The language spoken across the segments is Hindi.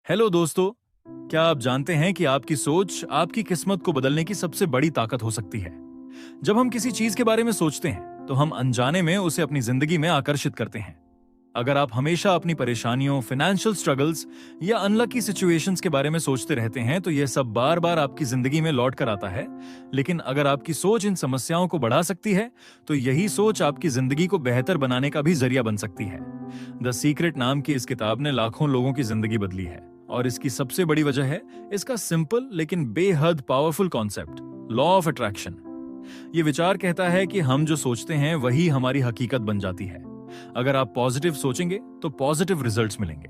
हेलो दोस्तों। क्या आप जानते हैं कि आपकी सोच आपकी किस्मत को बदलने की सबसे बड़ी ताकत हो सकती है। जब हम किसी चीज के बारे में सोचते हैं तो हम अनजाने में उसे अपनी जिंदगी में आकर्षित करते हैं। अगर आप हमेशा अपनी परेशानियों, फाइनेंशियल स्ट्रगल्स या अनलकी सिचुएशंस के बारे में सोचते रहते हैं तो यह सब बार बार आपकी जिंदगी में लौट कर आता है। लेकिन अगर आपकी सोच इन समस्याओं को बढ़ा सकती है तो यही सोच आपकी जिंदगी को बेहतर बनाने का भी जरिया बन सकती है। द सीक्रेट नाम की इस किताब ने लाखों लोगों की जिंदगी बदली है और इसकी सबसे बड़ी वजह है इसका सिंपल लेकिन बेहद powerful concept, law of attraction. ये विचार कहता है कि हम जो सोचते हैं वही हमारी हकीकत बन जाती है। अगर आप पॉजिटिव सोचेंगे तो पॉजिटिव रिजल्ट्स मिलेंगे।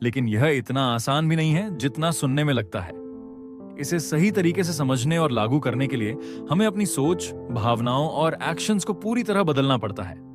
लेकिन यह इतना आसान भी नहीं है जितना सुनने में लगता है। इसे सही तरीके से समझने और लागू करने के लिए हमें अपनी सोच, भावनाओं और एक्शंस को पूरी तरह बदलना पड़ता है।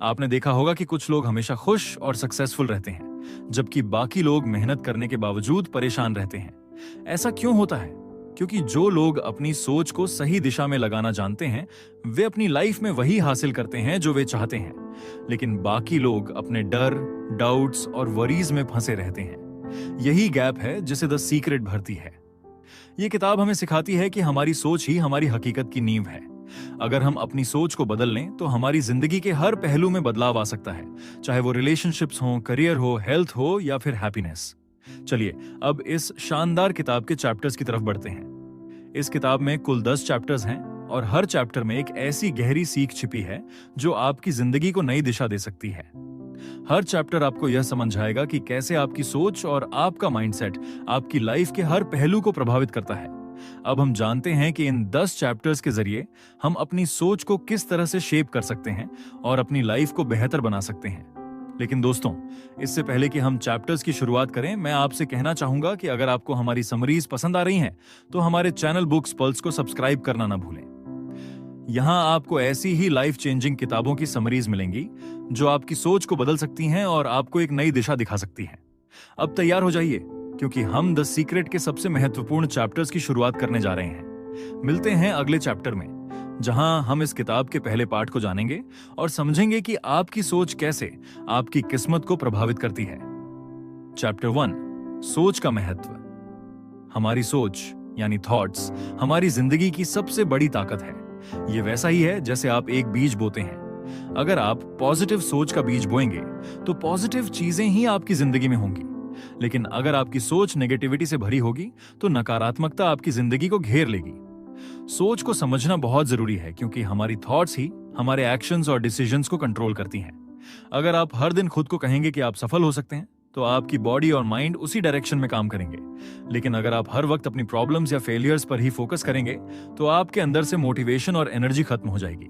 आपने देखा होगा कि कुछ लोग हमेशा खुश और सक्सेसफुल रहते हैं, जबकि बाकी लोग मेहनत करने के बावजूद परेशान रहते हैं। ऐसा क्यों होता है? क्योंकि जो लोग अपनी सोच को सही दिशा में लगाना जानते हैं, वे अपनी लाइफ में वही हासिल करते हैं जो वे चाहते हैं। लेकिन बाकी लोग अपने डर, डाउट्स और वरीज में फंसे रहते हैं। यही गैप है जिसे द सीक्रेट भरती है। ये किताब हमें सिखाती है कि हमारी सोच ही हमारी हकीकत की नींव है। अगर हम अपनी सोच को बदल लें तो हमारी जिंदगी के हर पहलू में बदलाव आ सकता है, चाहे वो रिलेशनशिप्स हो, करियर हो, हेल्थ हो या फिर हैप्पीनेस। चलिए अब इस शानदार किताब के चैप्टर्स की तरफ बढ़ते हैं। इस किताब में कुल 10 चैप्टर्स हैं और हर चैप्टर में एक ऐसी गहरी सीख छिपी है जो आपकी जिंदगी को नई दिशा दे सकती है। हर चैप्टर आपको यह समझाएगा कि कैसे आपकी सोच और आपका माइंडसेट आपकी लाइफ के हर पहलू को प्रभावित करता है। अब हम जानते हैं कि इन 10 चैप्टर्स के जरिए हम अपनी सोच को किस तरह से शेप कर सकते हैं और अपनी लाइफ को बेहतर बना सकते हैं। लेकिन दोस्तों, इससे पहले कि हम चैप्टर्स की शुरुआत करें, मैं आपसे कहना चाहूंगा कि अगर आपको हमारी समरीज पसंद आ रही हैं, तो हमारे चैनल बुक्स पल्स को सब्सक्राइब करना ना भूलें। यहां आपको ऐसी ही लाइफ चेंजिंग किताबों की समरीज मिलेंगी जो आपकी सोच को बदल सकती हैं और आपको एक नई दिशा दिखा सकती हैं। अब तैयार हो जाइए, क्योंकि हम द सीक्रेट के सबसे महत्वपूर्ण चैप्टर्स की शुरुआत करने जा रहे हैं। मिलते हैं अगले चैप्टर में, जहां हम इस किताब के पहले पार्ट को जानेंगे और समझेंगे कि आपकी सोच कैसे आपकी किस्मत को प्रभावित करती है। चैप्टर 1, सोच का महत्व। हमारी सोच यानी थॉट्स हमारी जिंदगी की सबसे बड़ी ताकत है। ये वैसा ही है जैसे आप एक बीज बोते हैं। अगर आप पॉजिटिव सोच का बीज बोएंगे तो पॉजिटिव चीजें ही आपकी जिंदगी में होंगी। लेकिन अगर आपकी सोच नेगेटिविटी से भरी होगी तो नकारात्मकता आपकी जिंदगी को घेर लेगी। सोच को समझना बहुत जरूरी है, क्योंकि हमारी थॉट्स ही हमारे एक्शंस और डिसीजंस को कंट्रोल करती हैं। अगर आप हर दिन खुद को कहेंगे कि आप सफल हो सकते हैं, तो आपकी बॉडी और माइंड उसी डायरेक्शन में काम करेंगे। लेकिन अगर आप हर वक्त अपनी प्रॉब्लम्स या फेलियर्स पर ही फोकस करेंगे तो आपके अंदर से मोटिवेशन और एनर्जी खत्म हो जाएगी।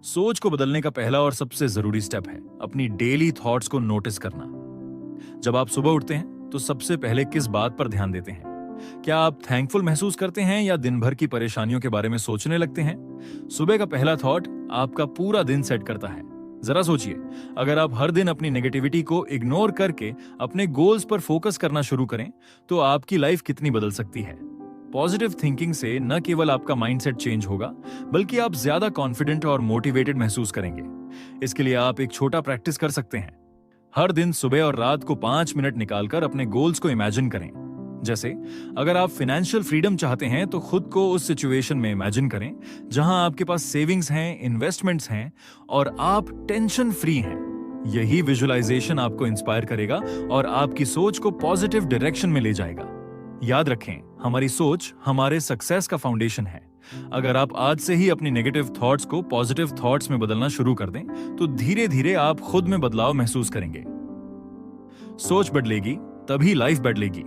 सोच को बदलने का पहला और सबसे जरूरी स्टेप है अपनी डेली थॉट्स को नोटिस करना। जब आप सुबह उठते हैं तो सबसे पहले किस बात पर ध्यान देते हैं? क्या आप थैंकफुल महसूस करते हैं या दिन भर की परेशानियों के बारे में सोचने लगते हैं? सुबह का पहला थॉट आपका पूरा दिन सेट करता है। जरा सोचिए, अगर आप हर दिन अपनी नेगेटिविटी को इग्नोर करके अपने गोल्स पर फोकस करना शुरू करें तो आपकी लाइफ कितनी बदल सकती है। पॉजिटिव थिंकिंग से न केवल आपका माइंडसेट चेंज होगा, बल्कि आप ज्यादा कॉन्फिडेंट और मोटिवेटेड महसूस करेंगे। इसके लिए आप एक छोटा प्रैक्टिस कर सकते हैं। हर दिन सुबह और रात को 5 मिनट निकालकर अपने गोल्स को इमेजिन करें। जैसे अगर आप फाइनेंशियल फ्रीडम चाहते हैं तो खुद को उस सिचुएशन में इमेजिन करें जहां आपके पास सेविंग्स हैं, इन्वेस्टमेंट्स हैं और आप टेंशन फ्री हैं। यही विजुअलाइजेशन आपको इंस्पायर करेगा और आपकी सोच को पॉजिटिव डायरेक्शन में ले जाएगा। याद रखें, हमारी सोच हमारे सक्सेस का फाउंडेशन है। अगर आप आज से ही अपनी नेगेटिव थॉट्स को पॉजिटिव थॉट्स में बदलना शुरू कर दें तो धीरे धीरे आप खुद में बदलाव महसूस करेंगे। सोच बदलेगी तभी लाइफ बदलेगी।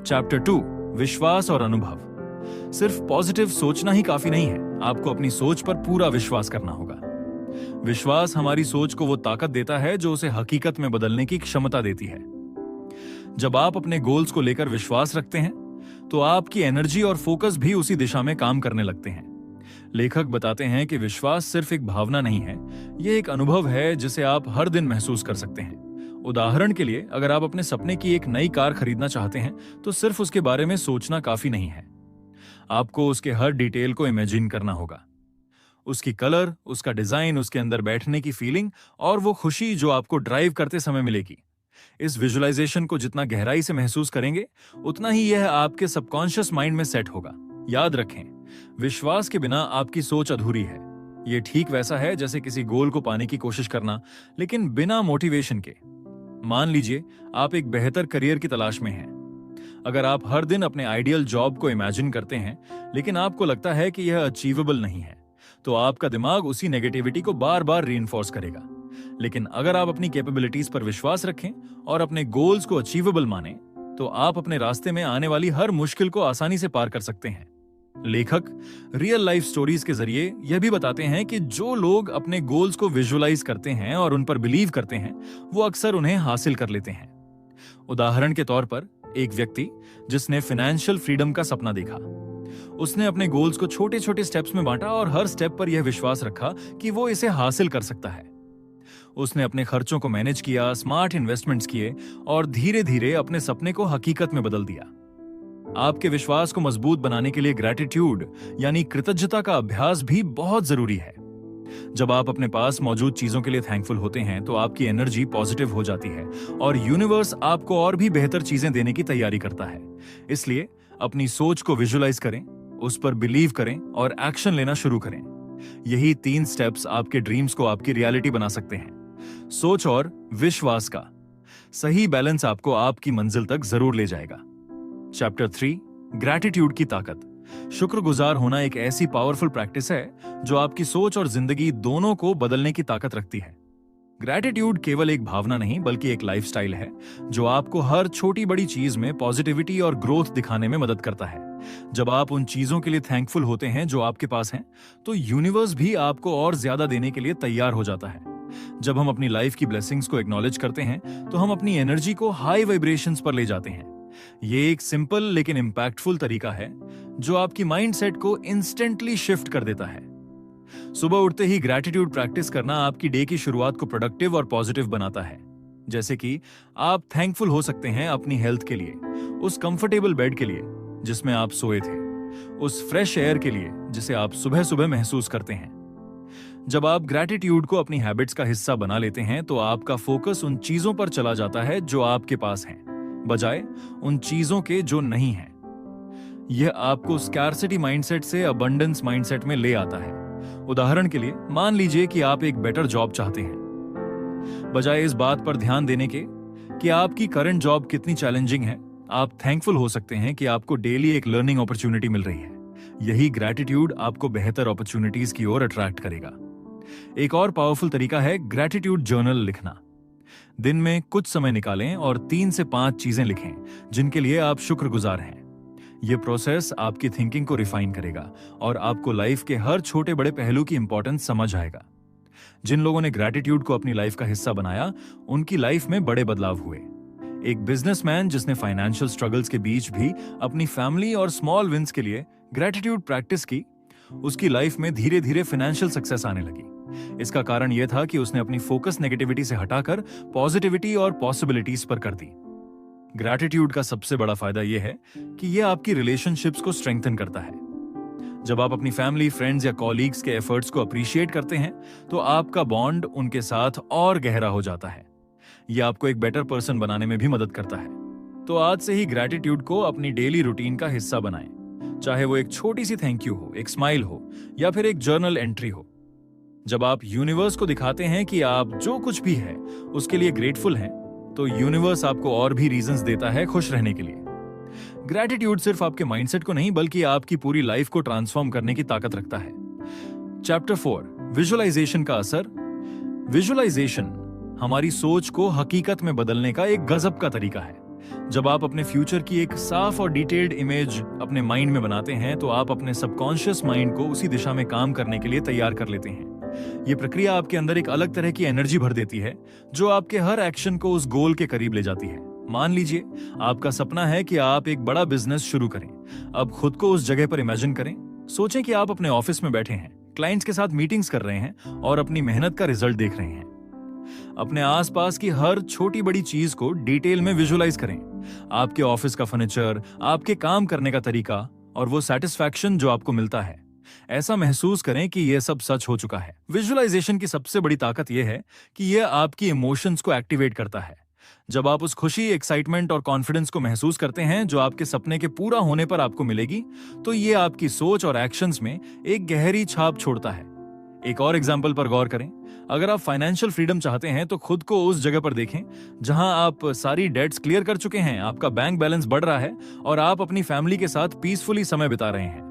चैप्टर 2, विश्वास और अनुभव। सिर्फ पॉजिटिव सोचना ही काफी नहीं है, आपको अपनी सोच पर पूरा विश्वास करना होगा। विश्वास हमारी सोच को वो ताकत देता है जो उसे हकीकत में बदलने की क्षमता देती है। जब आप अपने गोल्स को लेकर विश्वास रखते हैं तो आपकी एनर्जी और फोकस भी उसी दिशा में काम करने लगते हैं। लेखक बताते हैं कि विश्वास सिर्फ एक भावना नहीं है, यह एक अनुभव है जिसे आप हर दिन महसूस कर सकते हैं। उदाहरण के लिए, अगर आप अपने सपने की एक नई कार खरीदना चाहते हैं तो सिर्फ उसके बारे में सोचना काफी नहीं है। आपको उसके हर डिटेल को इमेजिन करना होगा। उसकी कलर, उसका डिजाइन, उसके अंदर बैठने की फीलिंग और वो खुशी जो आपको ड्राइव करते समय मिलेगी। इस विजुअलाइजेशन को जितना गहराई से महसूस करेंगे, उतना ही यह आपके सबकॉन्शियस माइंड में सेट होगा। याद रखें, विश्वास के बिना आपकी सोच अधूरी है। यह ठीक वैसा है जैसे किसी गोल को पाने की कोशिश करना, लेकिन बिना मोटिवेशन के। मान लीजिए आप एक बेहतर करियर की तलाश में हैं। अगर आप हर दिन अपने आइडियल जॉब को इमेजिन करते हैं, लेकिन आपको लगता है कि यह अचीवेबल नहीं है, तो आपका दिमाग उसी नेगेटिविटी को बार बार रीइंफोर्स करेगा। लेकिन अगर आप अपनी कैपेबिलिटीज पर विश्वास रखें और अपने गोल्स को अचीवेबल माने, तो आप अपने रास्ते में आने वाली हर मुश्किल को आसानी से पार कर सकते हैं। लेखक रियल लाइफ स्टोरीज के जरिए यह भी बताते हैं कि जो लोग अपने गोल्स को विजुअलाइज करते हैं और उन पर बिलीव करते हैं, वो अक्सर उन्हें हासिल कर लेते हैं। उदाहरण के तौर पर, एक व्यक्ति जिसने फाइनेंशियल फ्रीडम का सपना देखा, उसने अपने गोल्स को छोटे छोटे स्टेप्स में बांटा और हर स्टेप पर यह विश्वास रखा कि वो इसे हासिल कर सकता है। उसने अपने खर्चों को मैनेज किया, स्मार्ट इन्वेस्टमेंट्स किए और धीरे धीरे अपने सपने को हकीकत में बदल दिया। आपके विश्वास को मजबूत बनाने के लिए ग्रैटिट्यूड यानी कृतज्ञता का अभ्यास भी बहुत जरूरी है। जब आप अपने पास मौजूद चीजों के लिए थैंकफुल होते हैं, तो आपकी एनर्जी पॉजिटिव हो जाती है और यूनिवर्स आपको और भी बेहतर चीजें देने की तैयारी करता है। इसलिए अपनी सोच को विजुअलाइज करें, उस पर बिलीव करें और एक्शन लेना शुरू करें। यही 3 स्टेप्स आपके ड्रीम्स को आपकी रियलिटी बना सकते हैं। सोच और विश्वास का सही बैलेंस आपको आपकी मंजिल तक जरूर ले जाएगा। चैप्टर 3, ग्रैटिट्यूड की ताकत। शुक्रगुजार होना एक ऐसी पावरफुल प्रैक्टिस है जो आपकी सोच और जिंदगी दोनों को बदलने की ताकत रखती है। ग्रैटिट्यूड केवल एक भावना नहीं, बल्कि एक लाइफस्टाइल है जो आपको हर छोटी बड़ी चीज में पॉजिटिविटी और ग्रोथ दिखाने में मदद करता है। जब आप उन चीजों के लिए थैंकफुल होते हैं जो आपके पास हैं, तो यूनिवर्स भी आपको और ज्यादा देने के लिए तैयार हो जाता है। जब हम अपनी लाइफ की ब्लेसिंग्स को एक्नॉलेज करते हैं, तो हम अपनी एनर्जी को हाई वाइब्रेशंस पर ले जाते हैं। ये एक सिंपल लेकिन इंपैक्टफुल तरीका है जो आपकी माइंडसेट को इंस्टेंटली शिफ्ट कर देता है। सुबह उठते ही ग्रैटिट्यूड प्रैक्टिस करना आपकी डे की शुरुआत को प्रोडक्टिव और पॉजिटिव बनाता है। जैसे कि आप थैंकफुल हो सकते हैं अपनी हेल्थ के लिए, उस कंफर्टेबल बेड के लिए जिसमें आप सोए थे, उस फ्रेश एयर के लिए जिसे आप सुबह सुबह महसूस करते हैं। जब आप ग्रैटिट्यूड को अपनी हैबिट्स का हिस्सा बना लेते हैं, तो आपका फोकस उन चीजों पर चला जाता है जो आपके पास हैं, बजाय उन चीजों के जो नहीं हैं। यह आपको स्कैर्सिटी माइंडसेट से अबंडेंस माइंडसेट में ले आता है। उदाहरण के लिए, मान लीजिए कि आप एक बेटर जॉब चाहते हैं। बजाय इस बात पर ध्यान देने के कि आपकी करंट जॉब कितनी चैलेंजिंग है, आप थैंकफुल हो सकते हैं कि आपको डेली एक लर्निंग अपॉर्चुनिटी मिल रही है। यही ग्रैटिट्यूड आपको बेहतर अपॉर्चुनिटीज की ओर अट्रैक्ट करेगा। एक और पावरफुल तरीका है ग्रैटिट्यूड जर्नल लिखना। दिन में कुछ समय निकालें और 3 से 5 चीजें लिखें जिनके लिए आप शुक्रगुजार हैं। यह प्रोसेस आपकी थिंकिंग को रिफाइन करेगा और आपको लाइफ के हर छोटे बड़े पहलू की इंपॉर्टेंस समझ आएगा। जिन लोगों ने ग्रैटिट्यूड को अपनी लाइफ का हिस्सा बनाया, उनकी लाइफ में बड़े बदलाव हुए। एक बिजनेसमैन जिसने फाइनेंशियल स्ट्रगल्स के बीच भी अपनी फैमिली और स्मॉल विंस के लिए ग्रैटिट्यूड प्रैक्टिस की, उसकी लाइफ में धीरे धीरे फाइनेंशियल सक्सेस आने लगी। इसका कारण यह था कि उसने अपनी फोकस नेगेटिविटी से हटाकर पॉजिटिविटी और पॉसिबिलिटीज पर कर दी। ग्रैटिट्यूड का सबसे बड़ा फायदा यह है कि यह आपकी रिलेशनशिप्स को स्ट्रेंथन करता है। जब आप अपनी फैमिली, फ्रेंड्स या कॉलीग्स के एफर्ट्स को अप्रिशिएट करते हैं, तो आपका बॉन्ड उनके साथ और गहरा हो जाता है। यह आपको एक बेटर पर्सन बनाने में भी मदद करता है। तो आज से ही ग्रैटिट्यूड को अपनी डेली रूटीन का हिस्सा बनाएं, चाहे वो एक छोटी सी थैंक यू हो, एक स्माइल हो या फिर एक जर्नल एंट्री हो। जब आप यूनिवर्स को दिखाते हैं कि आप जो कुछ भी है उसके लिए ग्रेटफुल हैं, तो यूनिवर्स आपको और भी रीजंस देता है खुश रहने के लिए। ग्रैटिट्यूड सिर्फ आपके माइंडसेट को नहीं, बल्कि आपकी पूरी लाइफ को ट्रांसफॉर्म करने की ताकत रखता है। चैप्टर 4, विजुअलाइजेशन का असर। विजुअलाइजेशन हमारी सोच को हकीकत में बदलने का एक गजब का तरीका है। जब आप अपने फ्यूचर की एक साफ और डिटेल्ड इमेज अपने माइंड में बनाते हैं, तो आप अपने सबकॉन्शियस माइंड को उसी दिशा में काम करने के लिए तैयार कर लेते हैं। यह प्रक्रिया आपके अंदर एक अलग तरह की एनर्जी भर देती है जो आपके हर एक्शन को उस गोल के करीब ले जाती है। मान लीजिए आपका सपना है कि आप एक बड़ा बिजनेस शुरू करें। अब खुद को उस जगह पर इमेजिन करें। सोचें कि आप अपने ऑफिस में बैठे हैं, क्लाइंट्स के साथ मीटिंग्स कर रहे हैं और अपनी मेहनत का रिजल्ट देख रहे हैं। अपने आसपास की हर छोटी बड़ी चीज को डिटेल में विजुअलाइज करें। आपके ऑफिस का फर्नीचर, आपके काम करने का तरीका और वो सैटिस्फैक्शन जो आपको मिलता है। ऐसा महसूस करें कि यह सब सच हो चुका है। विजुअलाइजेशन की सबसे बड़ी ताकत यह है कि यह आपकी इमोशंस को एक्टिवेट करता है। जब आप उस खुशी, एक्साइटमेंट और कॉन्फिडेंस को महसूस करते हैं जो आपके सपने के पूरा होने पर आपको मिलेगी, तो ये आपकी सोच और एक्शंस में एक गहरी छाप छोड़ता है। एक और एग्जाम्पल पर गौर करें। अगर आप फाइनेंशियल फ्रीडम चाहते हैं तो खुद को उस जगह पर देखें जहां आप सारी डेट्स क्लियर कर चुके हैं, आपका बैंक बैलेंस बढ़ रहा है और आप अपनी फैमिली के साथ पीसफुली समय बिता रहे हैं।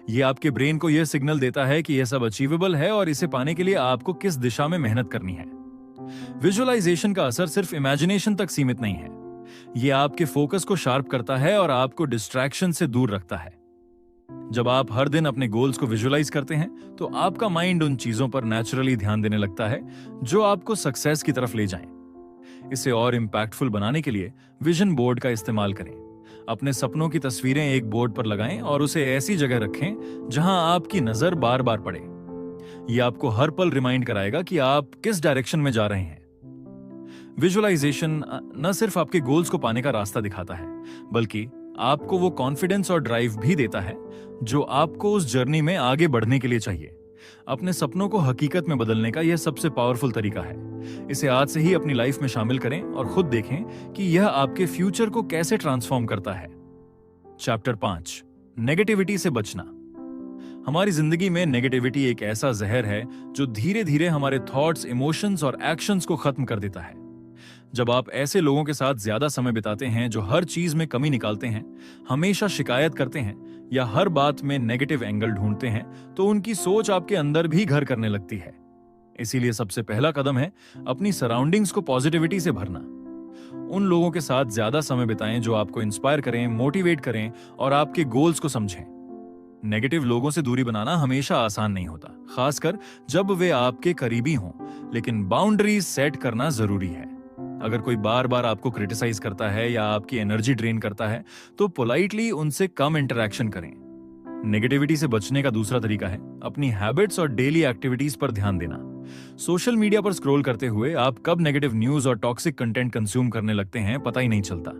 ये आपके ब्रेन को यह सिग्नल देता है कि यह सब अचीवेबल है और इसे पाने के लिए आपको किस दिशा में मेहनत करनी है। विजुअलाइजेशन का असर सिर्फ इमेजिनेशन तक सीमित नहीं है। यह आपके फोकस को शार्प करता है और आपको डिस्ट्रैक्शन से दूर रखता है। जब आप हर दिन अपने गोल्स को विजुअलाइज करते हैं तो आपका माइंड उन चीजों पर नेचुरली ध्यान देने लगता है जो आपको सक्सेस की तरफ ले जाएं। इसे और इम्पैक्टफुल बनाने के लिए विजन बोर्ड का इस्तेमाल करें। अपने सपनों की तस्वीरें एक बोर्ड पर लगाएं और उसे ऐसी जगह रखें जहां आपकी नजर बार बार पड़े। यह आपको हर पल रिमाइंड कराएगा कि आप किस डायरेक्शन में जा रहे हैं। विजुअलाइजेशन न सिर्फ आपके गोल्स को पाने का रास्ता दिखाता है, बल्कि आपको वो कॉन्फिडेंस और ड्राइव भी देता है जो आपको उस जर्नी में आगे बढ़ने के लिए चाहिए। अपने सपनों को हकीकत में बदलने का यह सबसे पावरफुल तरीका है। इसे आज से ही अपनी लाइफ में शामिल करें और खुद देखें कि यह आपके फ्यूचर को कैसे ट्रांसफॉर्म करता है। चैप्टर 5, नेगेटिविटी से बचना। हमारी जिंदगी में नेगेटिविटी एक ऐसा जहर है जो धीरे धीरे हमारे थॉट्स, इमोशंस और एक्शंस को खत्म कर देता है। जब आप ऐसे लोगों के साथ ज्यादा समय बिताते हैं जो हर चीज में कमी निकालते हैं, हमेशा शिकायत करते हैं या हर बात में नेगेटिव एंगल ढूंढते हैं, तो उनकी सोच आपके अंदर भी घर करने लगती है। इसीलिए सबसे पहला कदम है अपनी सराउंडिंग्स को पॉजिटिविटी से भरना। उन लोगों के साथ ज्यादा समय बिताएं जो आपको इंस्पायर करें, मोटिवेट करें और आपके गोल्स को समझें। नेगेटिव लोगों से दूरी बनाना हमेशा आसान नहीं होता, खासकर जब वे आपके करीबी हों, लेकिन बाउंड्रीज सेट करना जरूरी है। अगर कोई बार बार आपको क्रिटिसाइज करता है या आपकी एनर्जी ड्रेन करता है, तो पोलाइटली उनसे कम इंटरैक्शन करें। नेगेटिविटी से बचने का दूसरा तरीका है अपनी हैबिट्स और डेली एक्टिविटीज पर ध्यान देना। सोशल मीडिया पर स्क्रॉल करते हुए आप कब नेगेटिव न्यूज और टॉक्सिक कंटेंट कंज्यूम करने लगते हैं पता ही नहीं चलता।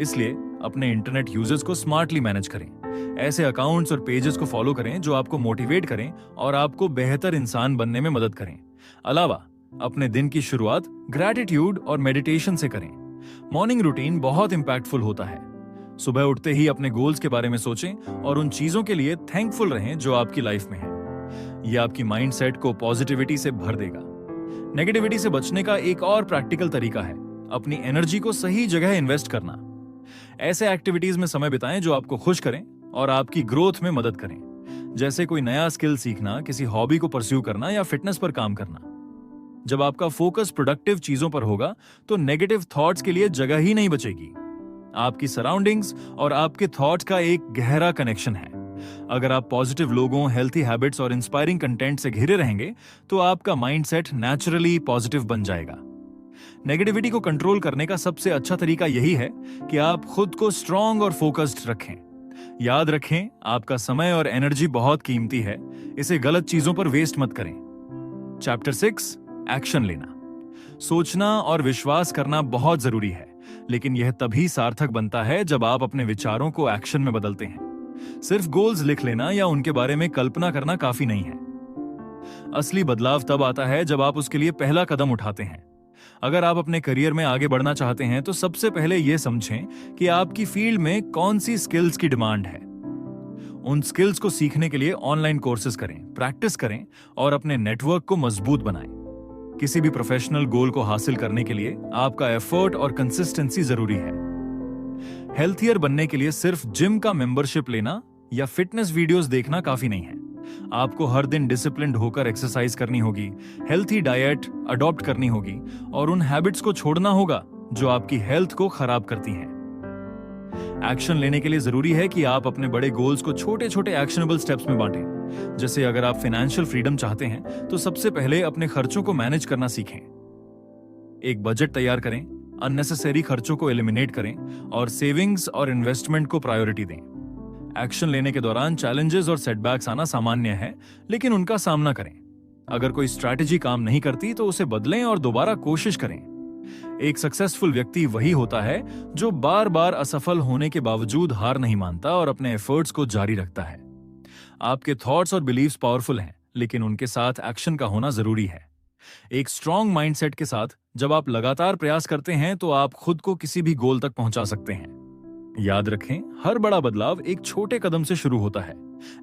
इसलिए अपने इंटरनेट यूजेस को स्मार्टली मैनेज करें। ऐसे अकाउंट्स और पेजेस को फॉलो करें जो आपको मोटिवेट करें और आपको बेहतर इंसान बनने में मदद करें। अलावा अपने दिन की शुरुआत ग्रैटिट्यूड और मेडिटेशन से करें। मॉर्निंग रूटीन बहुत इंपैक्टफुल होता है। सुबह उठते ही अपने गोल्स के बारे में सोचें और उन चीजों के लिए थैंकफुल रहें जो आपकी लाइफ में है। यह आपकी माइंडसेट को पॉजिटिविटी से भर देगा। नेगेटिविटी से बचने का एक और प्रैक्टिकल तरीका है अपनी एनर्जी को सही जगह इन्वेस्ट करना। ऐसे एक्टिविटीज में समय बिताएं जो आपको खुश करें और आपकी ग्रोथ में मदद करें, जैसे कोई नया स्किल सीखना, किसी हॉबी को परस्यू करना या फिटनेस पर काम करना। जब आपका फोकस प्रोडक्टिव चीजों पर होगा तो नेगेटिव थॉट्स के लिए जगह ही नहीं बचेगी। आपकी सराउंडिंग्स और आपके थॉट्स का एक गहरा कनेक्शन है। अगर आप पॉजिटिव लोगों, हेल्थी हैबिट्स और इंस्पायरिंग कंटेंट से घिरे रहेंगे तो आपका माइंडसेट नेचुरली पॉजिटिव बन जाएगा। नेगेटिविटी को कंट्रोल करने का सबसे अच्छा तरीका यही है कि आप खुद को स्ट्रांग और फोकस्ड रखें। याद रखें, आपका समय और एनर्जी बहुत कीमती है। इसे गलत चीजों पर वेस्ट मत करें। चैप्टर 6, एक्शन लेना। सोचना और विश्वास करना बहुत जरूरी है, लेकिन यह तभी सार्थक बनता है जब आप अपने विचारों को एक्शन में बदलते हैं। सिर्फ गोल्स लिख लेना या उनके बारे में कल्पना करना काफी नहीं है। असली बदलाव तब आता है जब आप उसके लिए पहला कदम उठाते हैं। अगर आप अपने करियर में आगे बढ़ना चाहते हैं तो सबसे पहले यह समझें कि आपकी फील्ड में कौन सी स्किल्स की डिमांड है। उन स्किल्स को सीखने के लिए ऑनलाइन कोर्सेज करें, प्रैक्टिस करें और अपने नेटवर्क को मजबूत बनाएं। किसी भी प्रोफेशनल गोल को हासिल करने के लिए आपका एफर्ट और कंसिस्टेंसी जरूरी है। हेल्थियर बनने के लिए सिर्फ जिम का मेंबरशिप लेना या फिटनेस वीडियोस देखना काफी नहीं है। आपको हर दिन डिसिप्लिन्ड होकर एक्सरसाइज करनी होगी, हेल्थी डाइट अडॉप्ट करनी होगी और उन हैबिट्स को छोड़ना होगा जो आपकी हेल्थ को खराब करती हैं। एक्शन लेने के लिए जरूरी है कि आप अपने बड़े गोल्स को छोटे छोटे एक्शनेबल स्टेप्स में बांटें। जैसे अगर आप फाइनेंशियल फ्रीडम चाहते हैं तो सबसे पहले अपने खर्चों को मैनेज करना सीखें। एक बजट तैयार करें, अननेसेसरी खर्चों को एलिमिनेट करें और सेविंग्स और इन्वेस्टमेंट को प्रायोरिटी दें। एक्शन लेने के दौरान चैलेंजेस और सेटबैक्स आना सामान्य है, लेकिन उनका सामना करें। अगर कोई स्ट्रैटेजी काम नहीं करती तो उसे बदलें और दोबारा कोशिश करें। एक सक्सेसफुल व्यक्ति वही होता है जो बार बार असफल होने के बावजूद हार नहीं मानता और अपने एफर्ट्स को जारी रखता है। आपके थॉट्स और बिलीव्स पावरफुल हैं, लेकिन उनके साथ एक्शन का होना जरूरी है। एक स्ट्रॉन्ग माइंडसेट के साथ जब आप लगातार प्रयास करते हैं तो आप खुद को किसी भी गोल तक पहुंचा सकते हैं। याद रखें, हर बड़ा बदलाव एक छोटे कदम से शुरू होता है।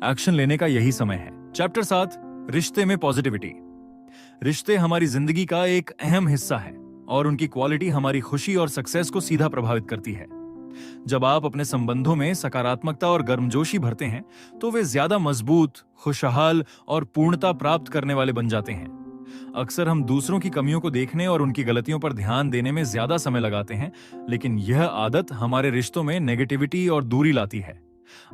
एक्शन लेने का यही समय है। चैप्टर 7, रिश्ते में पॉजिटिविटी। रिश्ते हमारी जिंदगी का एक अहम हिस्सा है और उनकी क्वालिटी हमारी खुशी और सक्सेस को सीधा प्रभावित करती है। जब आप अपने संबंधों में सकारात्मकता और गर्मजोशी भरते हैं तो वे ज्यादा मजबूत, खुशहाल और पूर्णता प्राप्त करने वाले बन जाते हैं। अक्सर हम दूसरों की कमियों को देखने और उनकी गलतियों पर ध्यान देने में ज्यादा समय लगाते हैं, लेकिन यह आदत हमारे रिश्तों में नेगेटिविटी और दूरी लाती है।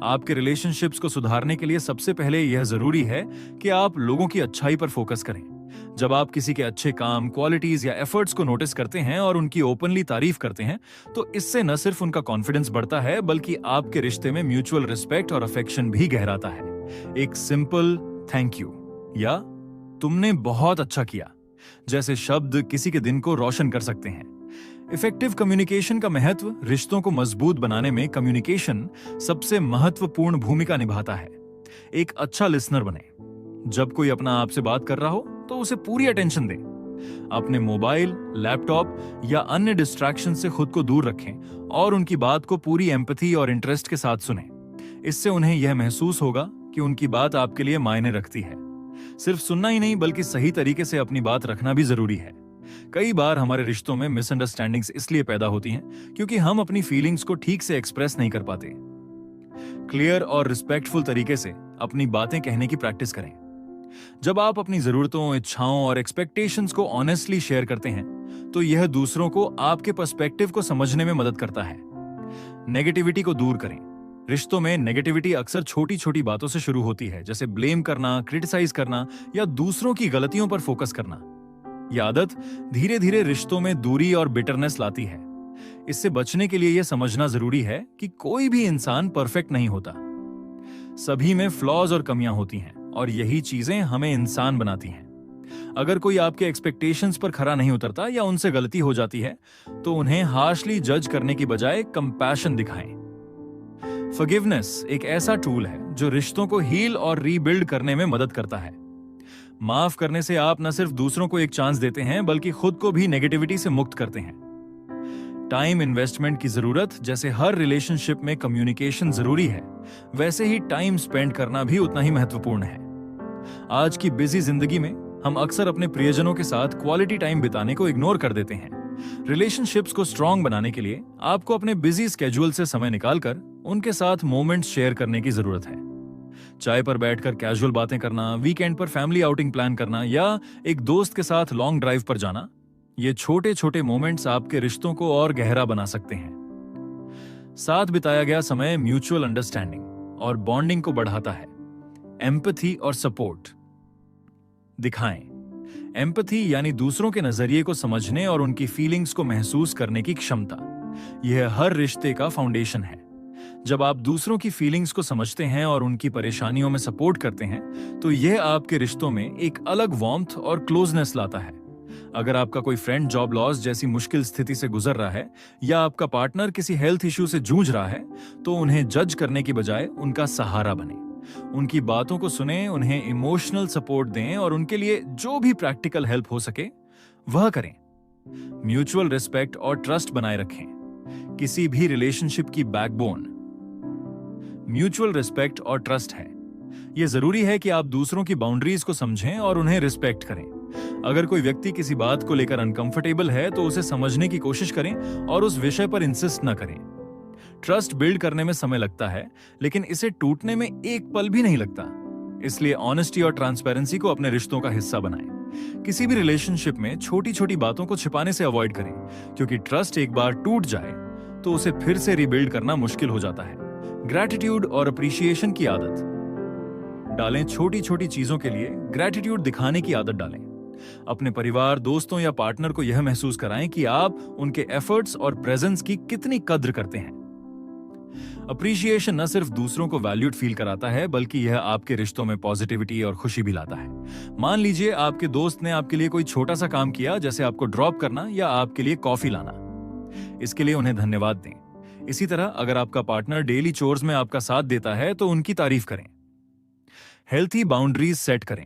आपके रिलेशनशिप्स को सुधारने के लिए सबसे पहले यह जरूरी है कि आप लोगों की अच्छाई पर फोकस करें। जब आप किसी के अच्छे काम, क्वालिटीज या एफर्ट्स को नोटिस करते हैं और उनकी ओपनली तारीफ करते हैं, तो इससे न सिर्फ उनका कॉन्फिडेंस बढ़ता है, बल्कि आपके रिश्ते में म्यूचुअल रिस्पेक्ट और अफेक्शन भी गहराता है। एक सिंपल थैंक यू या तुमने बहुत अच्छा किया जैसे शब्द किसी के दिन को रोशन कर सकते हैं। इफेक्टिव कम्युनिकेशन का महत्व। रिश्तों को मजबूत बनाने में कम्युनिकेशन सबसे महत्वपूर्ण भूमिका निभाता है। एक अच्छा लिसनर बने। जब कोई अपना आपसे बात कर रहा हो तो उसे पूरी अटेंशन दें। अपने मोबाइल, लैपटॉप या अन्य डिस्ट्रैक्शन से खुद को दूर रखें और उनकी बात को पूरी एम्पैथी और इंटरेस्ट के साथ सुनें। इससे उन्हें यह महसूस होगा कि उनकी बात आपके लिए मायने रखती है। सिर्फ सुनना ही नहीं, बल्कि सही तरीके से अपनी बात रखना भी जरूरी है। कई बार हमारे रिश्तों में मिसअंडरस्टैंडिंग्स इसलिए पैदा होती हैं क्योंकि हम अपनी फीलिंग्स को ठीक से एक्सप्रेस नहीं कर पाते। क्लियर और रिस्पेक्टफुल तरीके से अपनी बातें कहने की प्रैक्टिस करें। जब आप अपनी जरूरतों, इच्छाओं और एक्सपेक्टेशंस को ऑनेस्टली शेयर करते हैं तो यह दूसरों को आपके पर्सपेक्टिव को समझने में मदद करता है। नेगेटिविटी को दूर करें। रिश्तों में नेगेटिविटी अक्सर छोटी छोटी बातों से शुरू होती है, जैसे ब्लेम करना, क्रिटिसाइज करना या दूसरों की गलतियों पर फोकस करना। यह आदत धीरे धीरे रिश्तों में दूरी और बिटरनेस लाती है। इससे बचने के लिए यह समझना जरूरी है कि कोई भी इंसान परफेक्ट नहीं होता। सभी में फ्लॉज और कमियां होती हैं और यही चीजें हमें इंसान बनाती हैं। अगर कोई आपके एक्सपेक्टेशंस पर खरा नहीं उतरता या उनसे गलती हो जाती है तो उन्हें हार्शली जज करने की बजाय कंपैशन दिखाएं। फॉरगिवनेस एक ऐसा टूल है जो रिश्तों को हील और रीबिल्ड करने में मदद करता है। माफ करने से आप न सिर्फ दूसरों को एक चांस देते हैं, बल्कि खुद को भी नेगेटिविटी से मुक्त करते हैं। टाइम इन्वेस्टमेंट की जरूरत जैसे हर रिलेशनशिप में कम्युनिकेशन जरूरी है, वैसे ही टाइम स्पेंड करना भी उतना ही महत्वपूर्ण है। आज की बिजी जिंदगी में हम अक्सर अपने प्रियजनों के साथ क्वालिटी टाइम बिताने को इग्नोर कर देते हैं। रिलेशनशिप्स को स्ट्रांग बनाने के लिए आपको अपने बिजी स्केड्यूल से समय निकालकर उनके साथ मोमेंट्स शेयर करने की जरूरत है। चाय पर बैठकर कैजुअल बातें करना, वीकेंड पर फैमिली आउटिंग प्लान करना या एक दोस्त के साथ लॉन्ग ड्राइव पर जाना, ये छोटे छोटे मोमेंट्स आपके रिश्तों को और गहरा बना सकते हैं। साथ बिताया गया समय म्यूचुअल अंडरस्टैंडिंग और बॉन्डिंग को बढ़ाता है। एम्पैथी और सपोर्ट दिखाएं। एम्पैथी यानी दूसरों के नजरिए को समझने और उनकी फीलिंग्स को महसूस करने की क्षमता। यह हर रिश्ते का फाउंडेशन है। जब आप दूसरों की फीलिंग्स को समझते हैं और उनकी परेशानियों में सपोर्ट करते हैं तो यह आपके रिश्तों में एक अलग वार्मथ और क्लोजनेस लाता है। अगर आपका कोई फ्रेंड जॉब लॉस जैसी मुश्किल स्थिति से गुजर रहा है या आपका पार्टनर किसी हेल्थ इश्यू से जूझ रहा है तो उन्हें जज करने की बजाय उनका सहारा बने। उनकी बातों को सुने, उन्हें इमोशनल सपोर्ट दें और उनके लिए जो भी प्रैक्टिकल हेल्प हो सके वह करें। म्यूचुअल रिस्पेक्ट और ट्रस्ट बनाए रखें। किसी भी रिलेशनशिप की बैकबोन म्यूचुअल रिस्पेक्ट और ट्रस्ट है। यह जरूरी है कि आप दूसरों की बाउंड्रीज को समझें और उन्हें रिस्पेक्ट करें। अगर कोई व्यक्ति किसी बात को लेकर अनकंफर्टेबल है तो उसे समझने की कोशिश करें और उस विषय पर इंसिस्ट न करें। ट्रस्ट बिल्ड करने में समय लगता है, लेकिन इसे टूटने में एक पल भी नहीं लगता। इसलिए ऑनेस्टी और ट्रांसपेरेंसी को अपने रिश्तों का हिस्सा बनाएं। किसी भी रिलेशनशिप में छोटी छोटी बातों को छिपाने से अवॉइड करें, क्योंकि ट्रस्ट एक बार टूट जाए तो उसे फिर से रिबिल्ड करना मुश्किल हो जाता है। ग्रैटिट्यूड और अप्रिशिएशन की आदत डालें। छोटी छोटी चीजों के लिए ग्रैटिट्यूड दिखाने की आदत डालें। अपने परिवार, दोस्तों या पार्टनर को यह महसूस कराएं कि आप उनके एफर्ट्स और प्रेजेंस की कितनी कद्र करते हैं। अप्रिशिएशन न सिर्फ दूसरों को वैल्यूड फील कराता है, बल्कि यह आपके रिश्तों में पॉजिटिविटी और खुशी भी लाता है। मान लीजिए आपके दोस्त ने आपके लिए कोई छोटा सा काम किया, जैसे आपको ड्रॉप करना या आपके लिए कॉफी लाना। इसके लिए उन्हें धन्यवाद दें। इसी तरह अगर आपका पार्टनर डेली चोर्स में आपका साथ देता है तो उनकी तारीफ करें। हेल्थी बाउंड्रीज सेट करें।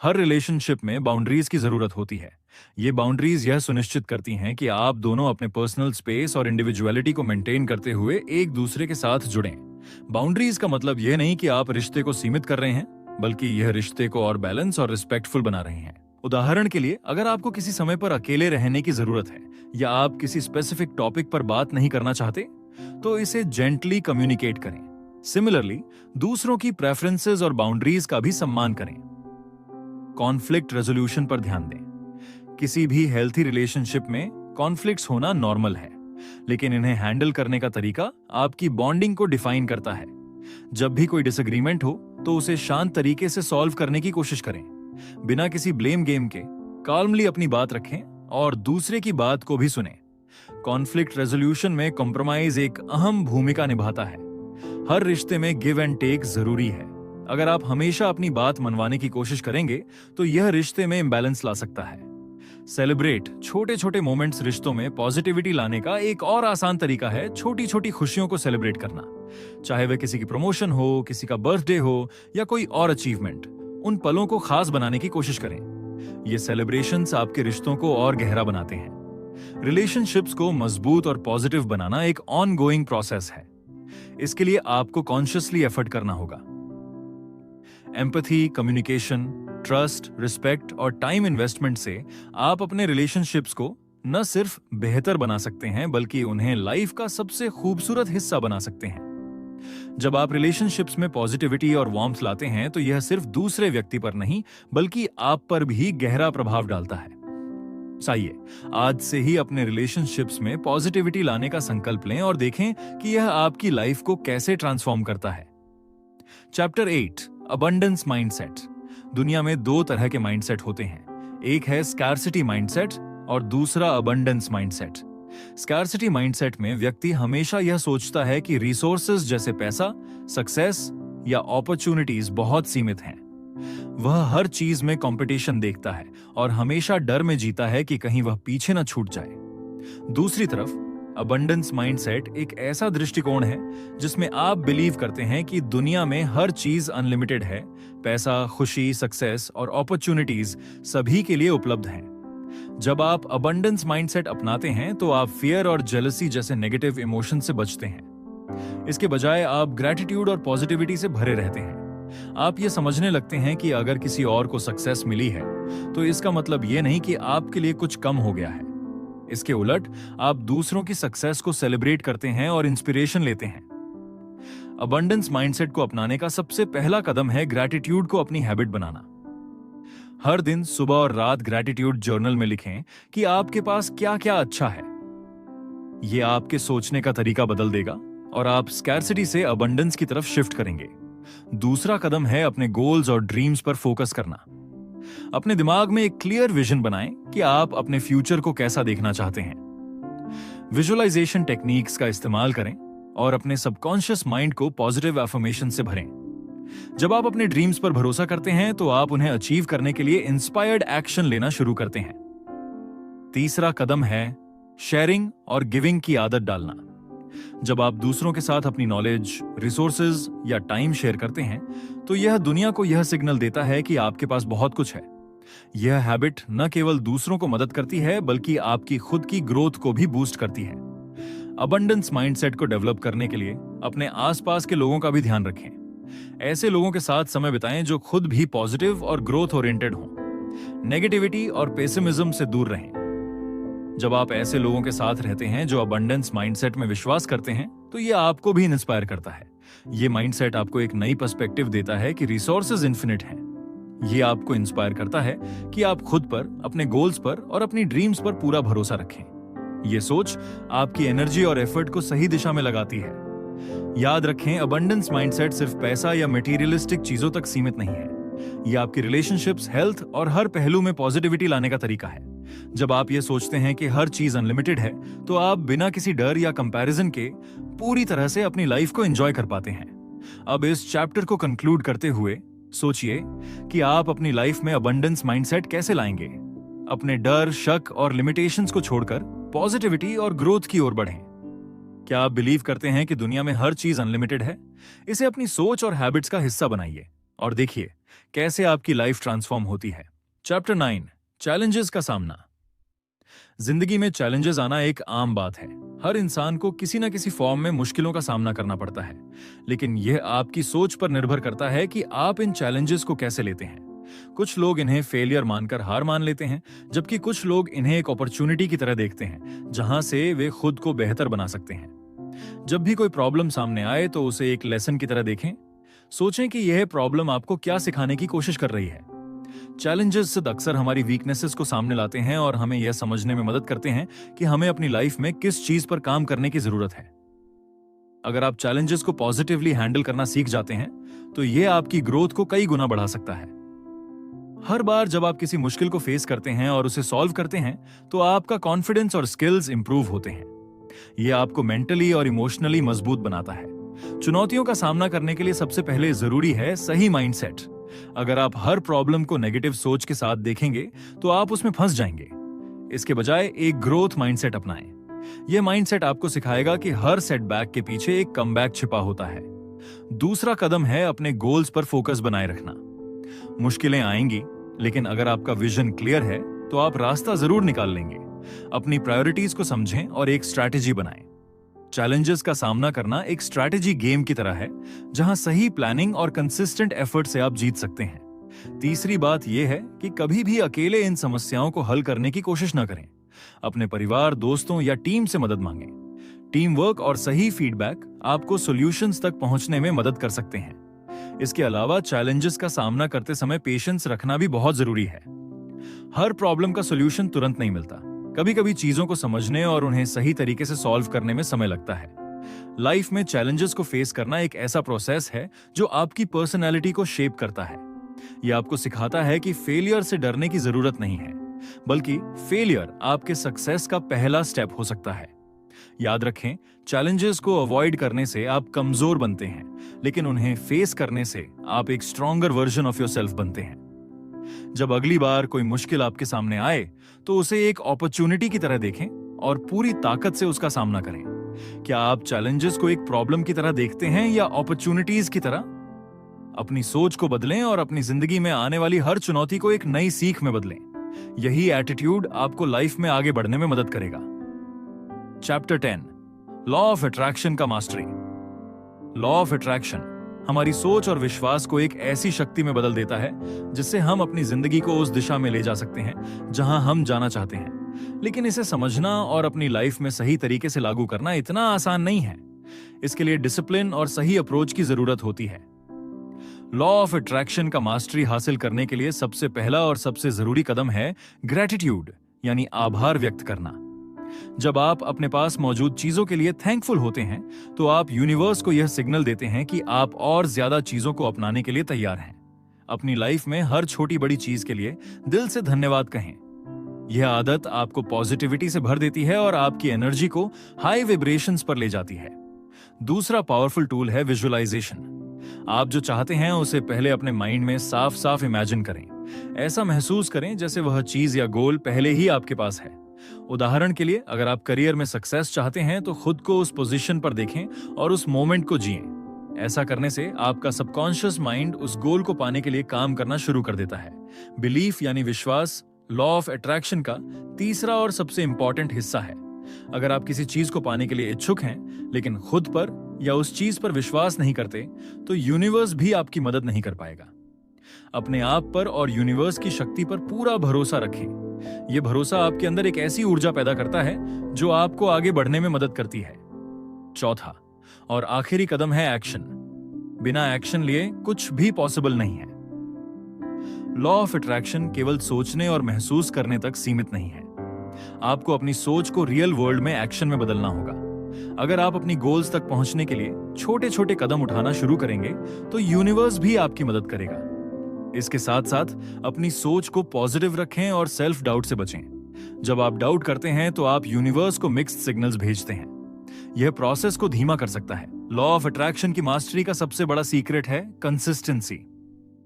हर रिलेशनशिप में बाउंड्रीज की जरूरत होती है। ये बाउंड्रीज यह सुनिश्चित करती हैं कि आप दोनों अपने पर्सनल स्पेस और इंडिविजुअलिटी को मेंटेन करते हुए एक दूसरे के साथ जुड़ें। बाउंड्रीज का मतलब यह नहीं कि आप रिश्ते को सीमित कर रहे हैं, बल्कि यह रिश्ते को और बैलेंस और रिस्पेक्टफुल बना रहे हैं। उदाहरण के लिए, अगर आपको किसी समय पर अकेले रहने की जरूरत है या आप किसी स्पेसिफिक टॉपिक पर बात नहीं करना चाहते, तो इसे जेंटली कम्युनिकेट करें। सिमिलरली, दूसरों की प्रेफरेंसेस और बाउंड्रीज का भी सम्मान करें। कॉन्फ्लिक्ट रेजोल्यूशन पर ध्यान दें। किसी भी हेल्थी रिलेशनशिप में कॉन्फ्लिक्ट्स होना नॉर्मल है, लेकिन इन्हें हैंडल करने का तरीका आपकी बॉन्डिंग को डिफाइन करता है। जब भी कोई डिसएग्रीमेंट हो तो उसे शांत तरीके से सॉल्व करने की कोशिश करें, बिना किसी ब्लेम गेम के। काल्मली अपनी बात रखें और दूसरे की बात को भी सुनें। कॉन्फ्लिक्ट रेजोल्यूशन में कॉम्प्रोमाइज एक अहम भूमिका निभाता है। हर रिश्ते में गिव एंड टेक जरूरी है। अगर आप हमेशा अपनी बात मनवाने की कोशिश करेंगे तो यह रिश्ते में इंबैलेंस ला सकता है। सेलिब्रेट छोटे छोटे मोमेंट्स रिश्तों में पॉजिटिविटी लाने का एक और आसान तरीका है छोटी छोटी खुशियों को सेलिब्रेट करना। चाहे वह किसी की प्रमोशन हो, किसी का बर्थडे हो या कोई और अचीवमेंट, उन पलों को खास बनाने की कोशिश करें। ये सेलिब्रेशंस आपके रिश्तों को और गहरा बनाते हैं। रिलेशनशिप्स को मजबूत और पॉजिटिव बनाना एक ऑनगोइंग प्रोसेस है। इसके लिए आपको कॉन्शियसली एफर्ट करना होगा। एम्पैथी, कम्युनिकेशन, ट्रस्ट, रिस्पेक्ट और टाइम इन्वेस्टमेंट से आप अपने रिलेशनशिप्स को न सिर्फ बेहतर बना सकते हैं, बल्कि उन्हें लाइफ का सबसे खूबसूरत हिस्सा बना सकते हैं। जब आप रिलेशनशिप्स में पॉजिटिविटी और वार्मथ लाते हैं तो यह सिर्फ दूसरे व्यक्ति पर नहीं, बल्कि आप पर भी गहरा प्रभाव डालता है। आइए आज से ही अपने रिलेशनशिप्स में पॉजिटिविटी लाने का संकल्प लें और देखें कि यह आपकी लाइफ को कैसे ट्रांसफॉर्म करता है। Chapter 8, abundance mindset. दुनिया में दो तरह के माइंडसेट होते हैं। एक है स्कार्सिटी माइंडसेट और दूसरा अबंडेंस माइंडसेट। स्कार्सिटी माइंडसेट में व्यक्ति हमेशा यह सोचता है कि रिसोर्सेज जैसे पैसा, सक्सेस या अपॉर्चुनिटीज बहुत सीमित हैं। वह हर चीज में कंपटीशन देखता है और हमेशा डर में जीता है कि कहीं वह पीछे न छूट जाए। दूसरी तरफ अबंडेंस माइंडसेट एक ऐसा दृष्टिकोण है जिसमें आप बिलीव करते हैं कि दुनिया में हर चीज अनलिमिटेड है। पैसा, खुशी, सक्सेस और अपॉर्चुनिटीज सभी के लिए उपलब्ध हैं। जब आप अबंडेंस माइंडसेट अपनाते हैं तो आप फियर और जेलसी जैसे नेगेटिव इमोशन से बचते हैं। इसके बजाय आप ग्रैटिट्यूड और पॉजिटिविटी से भरे रहते हैं। आप ये समझने लगते हैं कि अगर किसी और को सक्सेस मिली है तो इसका मतलब ये नहीं कि आपके लिए कुछ कम हो गया है। इसके उलट आप दूसरों की सक्सेस को सेलिब्रेट करते हैं और इंस्पिरेशन लेते हैं। अबंडेंस माइंडसेट को अपनाने का सबसे पहला कदम है ग्रैटिट्यूड को अपनी हैबिट बनाना। हर दिन सुबह और रात ग्रैटिट्यूड जर्नल में लिखें कि आपके पास क्या क्या अच्छा है। यह आपके सोचने का तरीका बदल देगा और आप स्कैर्सिटी से अबंडेंस की तरफ शिफ्ट करेंगे। दूसरा कदम है अपने गोल्स और ड्रीम्स पर फोकस करना। अपने दिमाग में एक क्लियर विजन बनाएं कि आप अपने फ्यूचर को कैसा देखना चाहते हैं। विजुअलाइजेशन टेक्निक्स का इस्तेमाल करें और अपने सबकॉन्शियस माइंड को पॉजिटिव अफर्मेशन से भरें। जब आप अपने ड्रीम्स पर भरोसा करते हैं तो आप उन्हें अचीव करने के लिए इंस्पायर्ड एक्शन लेना शुरू करते हैं। तीसरा कदम है शेयरिंग और गिविंग की आदत डालना। जब आप दूसरों के साथ अपनी नॉलेज, रिसोर्सेज या टाइम शेयर करते हैं तो यह दुनिया को यह सिग्नल देता है कि आपके पास बहुत कुछ है। यह हैबिट न केवल दूसरों को मदद करती है बल्कि आपकी खुद की ग्रोथ को भी बूस्ट करती है। अबंडेंस माइंडसेट को डेवलप करने के लिए अपने आसपास के लोगों का भी ध्यान रखें। ऐसे लोगों के साथ समय बिताएं जो खुद भी पॉजिटिव और ग्रोथ ओरिएंटेड हों। नेगेटिविटी और पेसिमिज्म से दूर रहें। जब आप ऐसे लोगों के साथ रहते हैं जो अबंडेंस माइंडसेट में विश्वास करते हैं तो यह आपको भी इंस्पायर करता है। यह माइंडसेट आपको एक नई पर्सपेक्टिव देता है कि रिसोर्सेज इन्फिनिट हैं। यह आपको इंस्पायर करता है कि आप खुद पर, अपने गोल्स पर और अपनी ड्रीम्स पर पूरा भरोसा रखें। यह सोच आपकी एनर्जी और एफर्ट को सही दिशा में लगाती है। याद रखें, अबंडेंस माइंडसेट सिर्फ पैसा या मटेरियलिस्टिक चीजों तक सीमित नहीं है। यह आपकी रिलेशनशिप्स, हेल्थ और हर पहलू में पॉजिटिविटी लाने का तरीका है। जब आप ये सोचते हैं कि हर चीज अनलिमिटेड है तो आप बिना किसी डर या कंपैरिजन के पूरी तरह से अपनी लाइफ को एंजॉय कर पाते हैं। अब इस चैप्टर को कंक्लूड करते हुए सोचिए कि आप अपनी लाइफ में अबंडेंस माइंडसेट कैसे लाएंगे। अपने डर, शक और लिमिटेशंस को छोड़कर पॉजिटिविटी और ग्रोथ की ओर बढ़ें। क्या आप बिलीव करते हैं कि दुनिया में हर चीज अनलिमिटेड है? इसे अपनी सोच और हैबिट्स का हिस्सा बनाइए और देखिए कैसे आपकी लाइफ ट्रांसफॉर्म होती है। चैप्टर 9, चैलेंजेस का सामना। जिंदगी में चैलेंजेस आना एक आम बात है। हर इंसान को किसी न किसी फॉर्म में मुश्किलों का सामना करना पड़ता है, लेकिन यह आपकी सोच पर निर्भर करता है कि आप इन चैलेंजेस को कैसे लेते हैं। कुछ लोग इन्हें फेलियर मानकर हार मान लेते हैं, जबकि कुछ लोग इन्हें एक अपॉर्चुनिटी की तरह देखते हैं, जहां से वे खुद को बेहतर बना सकते हैं। जब भी कोई प्रॉब्लम सामने आए तो उसे एक लेसन की तरह देखें। सोचें कि यह प्रॉब्लम आपको क्या सिखाने की कोशिश कर रही है। चैलेंजेस अक्सर हमारी वीकनेसेस को सामने लाते हैं और हमें यह समझने में मदद करते हैं कि हमें अपनी लाइफ में किस चीज पर काम करने की जरूरत है। अगर आप चैलेंजेस को पॉजिटिवली हैंडल करना सीख जाते हैं तो यह आपकी ग्रोथ को कई गुना बढ़ा सकता है। हर बार जब आप किसी मुश्किल को फेस करते हैं और उसे सॉल्व करते हैं तो आपका कॉन्फिडेंस और स्किल्स इंप्रूव होते हैं। यह आपको मेंटली और इमोशनली मजबूत बनाता है। चुनौतियों का सामना करने के लिए सबसे पहले जरूरी है सही माइंडसेट। अगर आप हर प्रॉब्लम को नेगेटिव सोच के साथ देखेंगे तो आप उसमें फंस जाएंगे। इसके बजाय एक ग्रोथ माइंडसेट अपनाएं। यह माइंडसेट आपको सिखाएगा कि हर सेटबैक के पीछे एक कमबैक छिपा होता है। दूसरा कदम है अपने गोल्स पर फोकस बनाए रखना। मुश्किलें आएंगी, लेकिन अगर आपका विजन क्लियर है तो आप रास्ता जरूर निकाल लेंगे। अपनी प्रायोरिटीज को समझें और एक स्ट्रैटेजी बनाएं। चैलेंजेस का सामना करना एक स्ट्रैटेजी गेम की तरह है, जहां सही प्लानिंग और कंसिस्टेंट एफर्ट से आप जीत सकते हैं। तीसरी बात यह है कि कभी भी अकेले इन समस्याओं को हल करने की कोशिश न करें। अपने परिवार, दोस्तों या टीम से मदद मांगें। टीम वर्क और सही फीडबैक आपको सॉल्यूशंस तक पहुंचने में मदद कर सकते हैं। इसके अलावा चैलेंजेस का सामना करते समय पेशेंस रखना भी बहुत जरूरी है। हर प्रॉब्लम का सॉल्यूशन तुरंत नहीं मिलता। कभी कभी चीजों को समझने और उन्हें सही तरीके से सॉल्व करने में समय लगता है। लाइफ में चैलेंजेस को फेस करना एक ऐसा प्रोसेस है जो आपकी पर्सनैलिटी को शेप करता है। यह आपको सिखाता है कि फेलियर से डरने की जरूरत नहीं है, बल्कि फेलियर आपके सक्सेस का पहला स्टेप हो सकता है। याद रखें, चैलेंजेस को अवॉइड करने से आप कमजोर बनते हैं, लेकिन उन्हें फेस करने से आप एक स्ट्रॉन्गर वर्जन ऑफ योरसेल्फ बनते हैं। जब अगली बार कोई मुश्किल आपके सामने आए तो उसे एक अपॉर्चुनिटी की तरह देखें और पूरी ताकत से उसका सामना करें। क्या आप चैलेंजेस को एक प्रॉब्लम की तरह देखते हैं या अपॉर्चुनिटीज की तरह? अपनी सोच को बदलें और अपनी जिंदगी में आने वाली हर चुनौती को एक नई सीख में बदलें। यही एटीट्यूड आपको लाइफ में आगे बढ़ने में मदद करेगा। चैप्टर 10, लॉ ऑफ अट्रैक्शन का मास्टरी। लॉ ऑफ अट्रैक्शन हमारी सोच और विश्वास को एक ऐसी शक्ति में बदल देता है जिससे हम अपनी जिंदगी को उस दिशा में ले जा सकते हैं जहां हम जाना चाहते हैं। लेकिन इसे समझना और अपनी लाइफ में सही तरीके से लागू करना इतना आसान नहीं है। इसके लिए डिसिप्लिन और सही अप्रोच की जरूरत होती है। लॉ ऑफ अट्रैक्शन का मास्टरी हासिल करने के लिए सबसे पहला और सबसे जरूरी कदम है ग्रैटिट्यूड, यानी आभार व्यक्त करना। जब आप अपने पास मौजूद चीजों के लिए थैंकफुल होते हैं तो आप यूनिवर्स को यह सिग्नल देते हैं कि आप और ज्यादा चीजों को अपनाने के लिए तैयार हैं। अपनी लाइफ में हर छोटी बड़ी चीज के लिए दिल से धन्यवाद कहें। यह आदत आपको पॉजिटिविटी से भर देती है और आपकी एनर्जी को हाई वाइब्रेशंस पर ले जाती है। दूसरा पावरफुल टूल है विजुअलाइजेशन। आप जो चाहते हैं उसे पहले अपने माइंड में साफ साफ इमेजिन करें। ऐसा महसूस करें जैसे वह चीज या गोल पहले ही आपके पास है। उदाहरण के लिए, अगर आप करियर में सक्सेस चाहते हैं तो खुद को उस पोजीशन पर देखें और उस मोमेंट को जिएं। ऐसा करने से आपका सबकॉन्शियस माइंड उस गोल को पाने के लिए काम करना शुरू कर देता है। बिलीफ यानी विश्वास लॉ ऑफ अट्रैक्शन का तीसरा और सबसे इंपॉर्टेंट हिस्सा है। अगर आप किसी चीज को पाने के लिए इच्छुक हैं लेकिन खुद पर या उस चीज पर विश्वास नहीं करते तो यूनिवर्स भी आपकी मदद नहीं कर पाएगा। अपने आप पर और यूनिवर्स की शक्ति पर पूरा भरोसा रखें। यह भरोसा आपके अंदर एक ऐसी ऊर्जा पैदा करता है जो आपको आगे बढ़ने में मदद करती है। चौथा और आखिरी कदम है एक्शन। बिना एक्शन लिए कुछ भी पॉसिबल नहीं है। लॉ ऑफ अट्रैक्शन केवल सोचने और महसूस करने तक सीमित नहीं है। आपको अपनी सोच को रियल वर्ल्ड में एक्शन में बदलना होगा। अगर आप अपनी गोल्स तक पहुंचने के लिए छोटे छोटे कदम उठाना शुरू करेंगे तो यूनिवर्स भी आपकी मदद करेगा। इसके साथ साथ अपनी सोच को पॉजिटिव रखें और सेल्फ डाउट से बचें। जब आप डाउट करते हैं तो आप यूनिवर्स को मिक्स्ड सिग्नल्स भेजते हैं। यह प्रोसेस को धीमा कर सकता है। लॉ ऑफ अट्रैक्शन की मास्टरी का सबसे बड़ा सीक्रेट है कंसिस्टेंसी।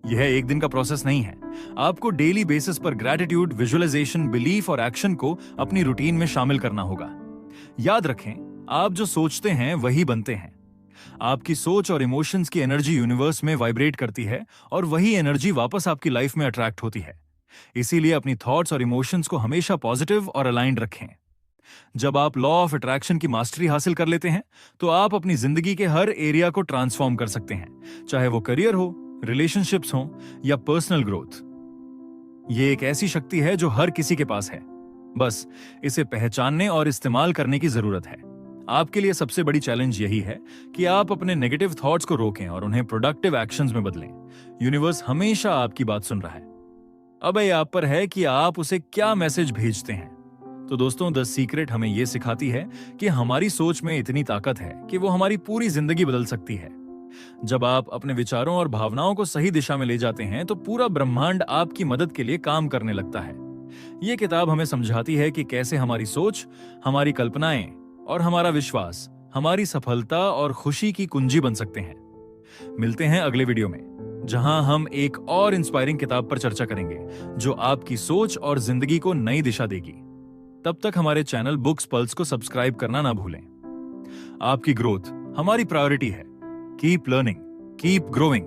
यह एक दिन का प्रोसेस नहीं है। आपको डेली बेसिस पर ग्रैटिट्यूड, विजुअलाइजेशन, बिलीफ और एक्शन को अपनी रूटीन में शामिल करना होगा। याद रखें, आप जो सोचते हैं वही बनते हैं। आपकी सोच और इमोशंस की एनर्जी यूनिवर्स में वाइब्रेट करती है और वही एनर्जी वापस आपकी लाइफ में अट्रैक्ट होती है। इसीलिए अपनी थॉट्स और इमोशंस को हमेशा पॉजिटिव और अलाइंड रखें। जब आप लॉ ऑफ अट्रैक्शन की मास्टरी हासिल कर लेते हैं तो आप अपनी जिंदगी के हर एरिया को ट्रांसफॉर्म कर सकते हैं, चाहे वो करियर हो, रिलेशनशिप्स हो या पर्सनल ग्रोथ। ये एक ऐसी शक्ति है जो हर किसी के पास है, बस इसे पहचानने और इस्तेमाल करने की जरूरत है। आपके लिए सबसे बड़ी चैलेंज यही है कि आप अपने नेगेटिव थॉट्स को रोकें और उन्हें प्रोडक्टिव एक्शंस में बदलें। यूनिवर्स हमेशा आपकी बात सुन रहा है, अब ये आप पर है कि आप उसे क्या मैसेज भेजते हैं। तो दोस्तों, द सीक्रेट हमें यह सिखाती है कि हमारी सोच में इतनी ताकत है कि वो हमारी पूरी जिंदगी बदल सकती है। जब आप अपने विचारों और भावनाओं को सही दिशा में ले जाते हैं तो पूरा ब्रह्मांड आपकी मदद के लिए काम करने लगता है। ये किताब हमें समझाती है कि कैसे हमारी सोच, हमारी कल्पनाएं और हमारा विश्वास हमारी सफलता और खुशी की कुंजी बन सकते हैं। मिलते हैं अगले वीडियो में, जहां हम एक और इंस्पायरिंग किताब पर चर्चा करेंगे जो आपकी सोच और जिंदगी को नई दिशा देगी। तब तक हमारे चैनल बुक्स पल्स को सब्सक्राइब करना ना भूलें। आपकी ग्रोथ हमारी प्रायोरिटी है। Keep learning, keep growing.